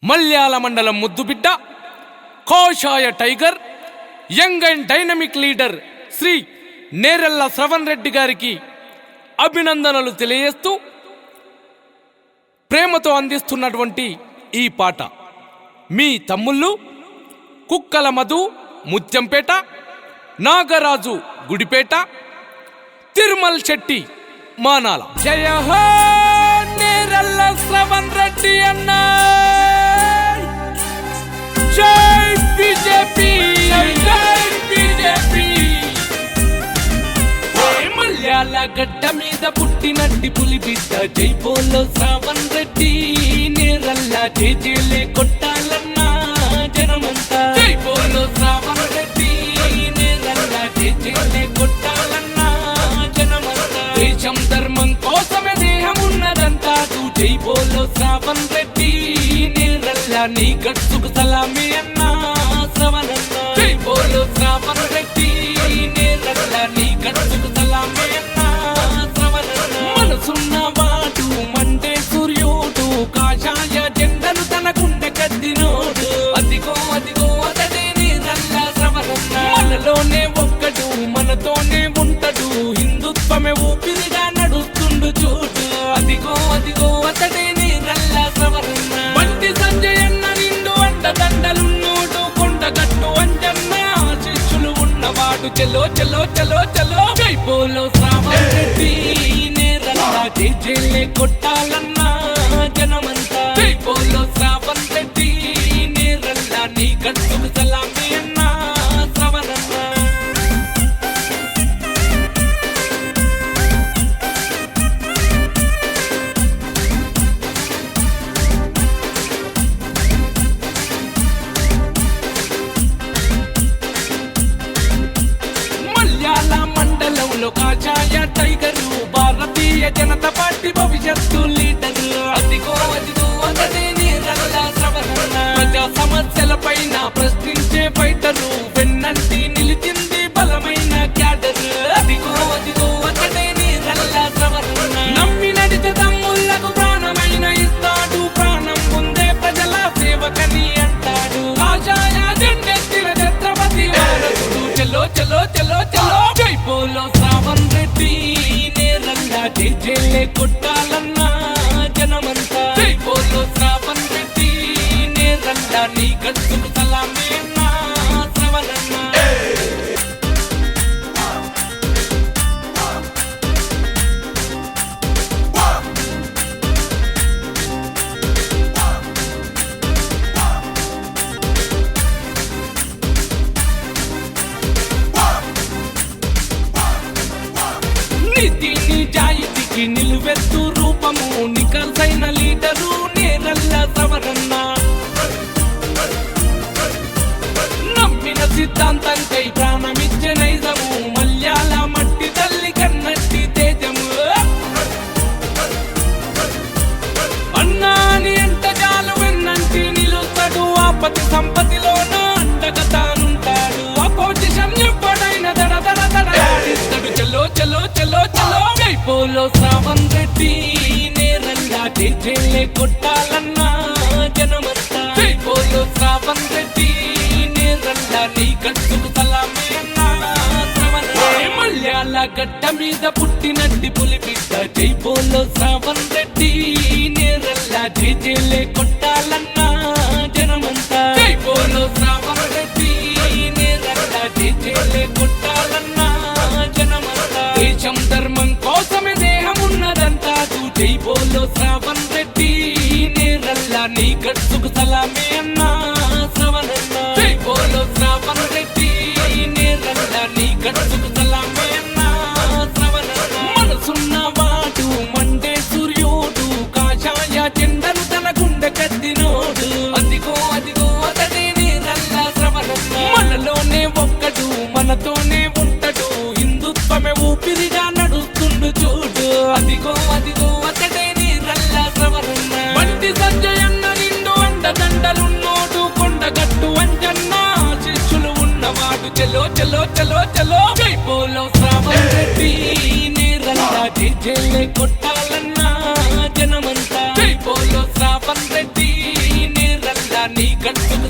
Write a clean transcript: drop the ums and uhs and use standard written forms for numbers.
మల్యాల మండలం ముద్దుబిడ్డ కోశాయ tiger young and dynamic leader Shri Nerella Shravan Reddy గారికి అభినందనలు తెలియజేస్తూ ప్రేమతో అందిస్తున్నటువంటి ఈ పాట మీ తమ్ముళ్ళు కుక్కల మధు ముత్యంపేట, నాగరాజు గుడిపేట, తిరుమల్ శెట్టి మానాల. జయ హో నేరెళ్ల శ్రవణ్ రెడ్డి అన్న, జై బీజేపీ, జై బీజేపీ. మల్యాల గడ్డ మీద పుట్టినట్టి పులి బిడ్డ జై బోలో శ్రవణ్ రెడ్డి. నేరెళ్ల జేజేలే కొట్టాలన్నా జనమంతా జై బోలో శ్రవణ్ రెడ్డి. నేరెళ్ల జేజేలే కొట్టాలన్నా జనమంతా. దేశం ధర్మం కోసమే దేహం ఉన్నదంటాడు జై బోలో శ్రవణ్ రెడ్డి. నేరెళ్ల నీ గట్టుకు సలామి అన్నా శ్రవణన్న. జై బోలో శ్రవణ్ రెడ్డి. నేరెళ్ల నీ గట్టుకు సలామి అన్నా శ్రవణన్న. మనసున్న వాడు మండే సూర్యుడు, కాషాయ జెండను తన గుండె కద్దినోడు. అదిగో అదిగో అతడే నేరెళ్ల శ్రవణన్న. మనలోనే ఒక్కడు మనతోనే ఉంటాడు, హిందుత్వమే ఊపిరిగా నడుస్తుండు చూడు. అదిగో అదిగో అతడే నేరెళ్ల శ్రవణన్న. బండి సంజయ్ అన్న నిండు అండదండలున్నోడు, కొండగట్టు అంజన్న శిష్యులు ఉన్నవాడు. చలో చలో చలో చలో జై బోలో శ్రవణ్ రెడ్డి. నేరెళ్ల జేజేలే కొట్టాలన్నా జనమంతా జై బోలో శ్రవణ్ రెడ్డి. నేరెళ్ల నీ గట్టుకు సలామి అన్నా శ్రవణన్న. మల్యాల మండలంలో కాషాయ టైగరు, భారతీయ జనతా పార్టీ భవిష్యత్తు లీడరు. అదిగో అదిగో అతడే నేరెళ్ల శ్రవణన్న. ప్రజా సమస్యల పైన ప్రశ్నించే ఫైటరు, వెన్నంటి నిలిచింది బలమైన క్యాడరు. అదిగో అదిగో అతడే నేరెళ్ల శ్రవణన్న. నమ్మి నడిచే తమ్ముళ్లకు ప్రాణమైన ఇస్తాడు, ప్రాణం పొందే ప్రజల సేవకని అంటాడు. కాషాయ జెండెత్తిన ఛత్రపతి వారసుడు. చలో చలో చలో చలో జై బోలో శ్రవణ్ రెడ్డి. నేరెళ్ల జేజేలే కొట్టాలన్నా జనమంతా జై బోలో శ్రవణ్ రెడ్డి. నేరెళ్ల నీ గట్టుకు సలామి అన్నా శ్రవణన్న. నీతి నిజాయితీకి నిలువెత్తు రూపము, నికల్సైన లీడరు నేరెళ్ల శ్రవణన్న. నమ్మిన సిద్ధాంతంకై ప్రాణమిచ్చే నైజము, మల్యాల మట్టి తల్లి కన్నట్టి తేజము. అన్నా అని ఎంత చాలు వెన్నంటి నిలుస్తాడు, ఆపతి సంపతిలోన అండగా తానుంటాడు. అపోజిషన్ ఎప్పుడైనా దడ దడ దడాడిస్తాడు. చలో చలో చలో చలో జై బోలో శ్రవణ్ రెడ్డి. నేరెళ్ల జేజేలే కొట్టాలన్నా జనమంతా జై బోలో శ్రవణ్ రెడ్డి. నేరెళ్ల నీ గట్టుకు సలామి అన్నా శ్రవణన్న. మల్యాల గడ్డ మీద పుట్టినట్టి పులి బిడ్డ జై బోలో శ్రవణ్ రెడ్డి. నేరెళ్ల జేజేలే కొట్టాలన్నా జనమంతా జై బోలో శ్రవణ్ రెడ్డి. నేరెళ్ల జేజేలే కొట్టాలన్నా జనమంతా. దేశం ధర్మం కోసమే దేహం ఉన్నదంటాడు జై బోలో శ్రవణ్ రెడ్డి. నేరెళ్ల నీ గట్టుకు సలామి అన్నా శ్రవణన్న. జై బోలో శ్రవణ్ రెడ్డి. నేరెళ్ల నీ గట్టుకు సలామి అన్నా శ్రవణన్న. మనసున్న వాడు మండే సూర్యుడు, కాషాయ జెండను తన గుండె కద్దినోడు. అదిగో అదిగో అతడే నేరెళ్ల శ్రవణన్న. మనలోనే ఒక్కడు మనతోనే ఉంటాడు, హిందుత్వమే ఊపిరిగా నడుస్తుండు చూడు. అదిగో అదిగో అతడే నేరెళ్ల శ్రవణన్న. బండి సంజయ్ అన్న నిండు అండదండలున్నోడు, కొండగట్టు అంజన్న శిష్యులు ఉన్నవాడు. చలో చలో చలో చలో జై బోలో శ్రవణ్ రెడ్డి. నేరెళ్ల జేజేలే కొట్టాలన్నా జనమంతా జై బోలో శ్రవణ్ రెడ్డి. నేరెళ్ల నీ గట్టును